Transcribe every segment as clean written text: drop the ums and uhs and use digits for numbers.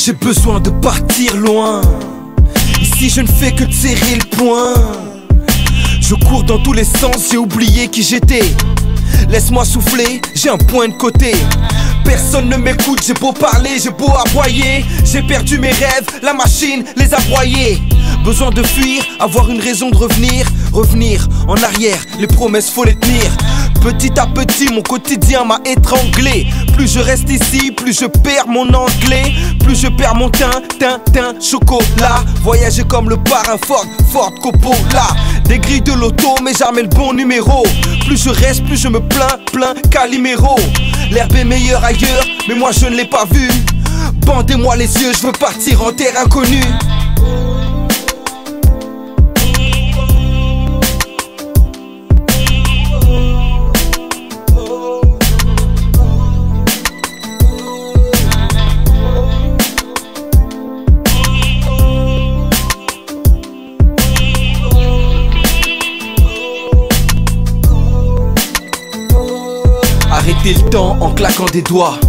J'ai besoin de partir loin. Ici je ne fais que de serrer le poing. Je cours dans tous les sens, j'ai oublié qui j'étais. Laisse-moi souffler, j'ai un point de côté. Personne ne m'écoute, j'ai beau parler, j'ai beau aboyer. J'ai perdu mes rêves, la machine les a broyés. Besoin de fuir, avoir une raison de revenir. Revenir en arrière, les promesses faut les tenir. Petit à petit mon quotidien m'a étranglé. Plus je reste ici, plus je perds mon anglais. Plus je perds mon teint, chocolat. Voyager comme le parrain Ford Coppola. Des grilles de loto mais jamais le bon numéro. Plus je reste, plus je me plains, Calimero. L'herbe est meilleure ailleurs, mais moi je ne l'ai pas vu. Bandez-moi les yeux, je veux partir en terre inconnue. Arrêtez le temps en claquant des doigts.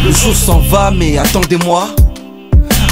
Le jour s'en va mais attendez-moi.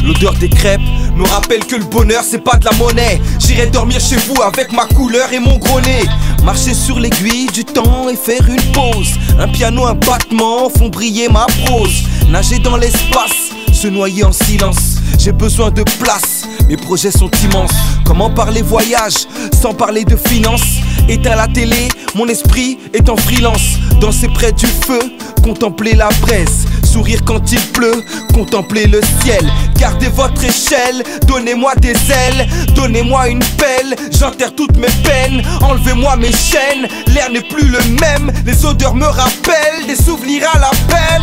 L'odeur des crêpes me rappelle que le bonheur c'est pas de la monnaie. J'irai dormir chez vous avec ma couleur et mon gros nez. Marcher sur l'aiguille du temps et faire une pause. Un piano, un battement font briller ma prose. Nager dans l'espace, se noyer en silence. J'ai besoin de place, mes projets sont immenses. Comment parler voyage sans parler de finances? Éteins la télé, mon esprit est en freelance. Danser près du feu, contempler la braise. Sourire quand il pleut, contempler le ciel. Gardez votre échelle, donnez-moi des ailes. Donnez-moi une pelle, j'enterre toutes mes peines. Enlevez-moi mes chaînes, l'air n'est plus le même. Les odeurs me rappellent, des souvenirs à l'appel.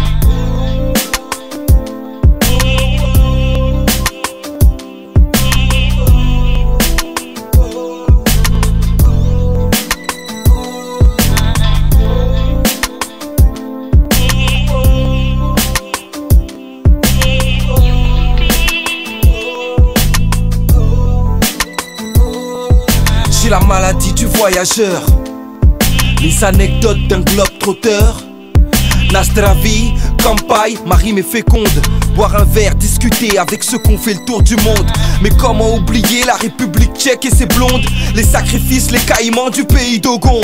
J'ai la maladie du voyageur, les anecdotes d'un globe-trotteur. Nastravi, campagne, ma rime est féconde. Boire un verre, discuter avec ceux qu'on fait le tour du monde. Mais comment oublier la République tchèque et ses blondes? Les sacrifices, les caïmans du pays d'Ogon.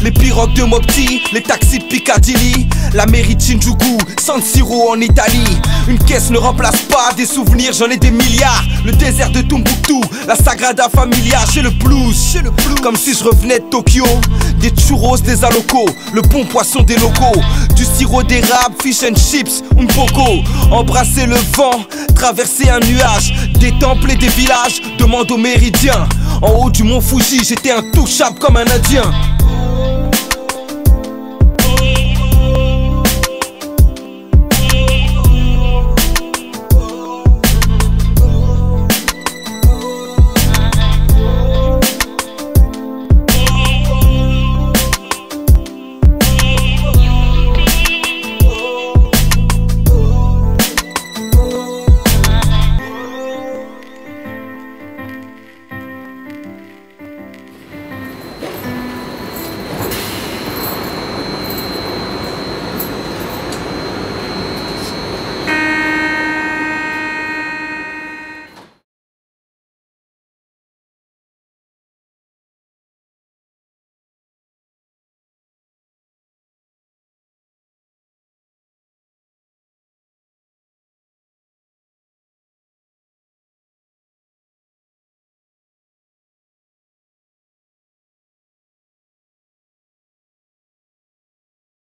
Les pirogues de Mopti, les taxis de Piccadilly. La mairie de Shinjuku, San Siro en Italie. Une caisse ne remplace pas des souvenirs, j'en ai des milliards. Le désert de Tombouctou, la Sagrada Familia. J'ai le blues, comme si je revenais de Tokyo. Des churros, des alocos, le bon poisson des locaux. Du sirop d'érable, fish and chips, un poco. Embrasser le vent, traverser un nuage. Des temples et des villages, demande au méridien. En haut du mont Fuji, j'étais intouchable comme un Indien.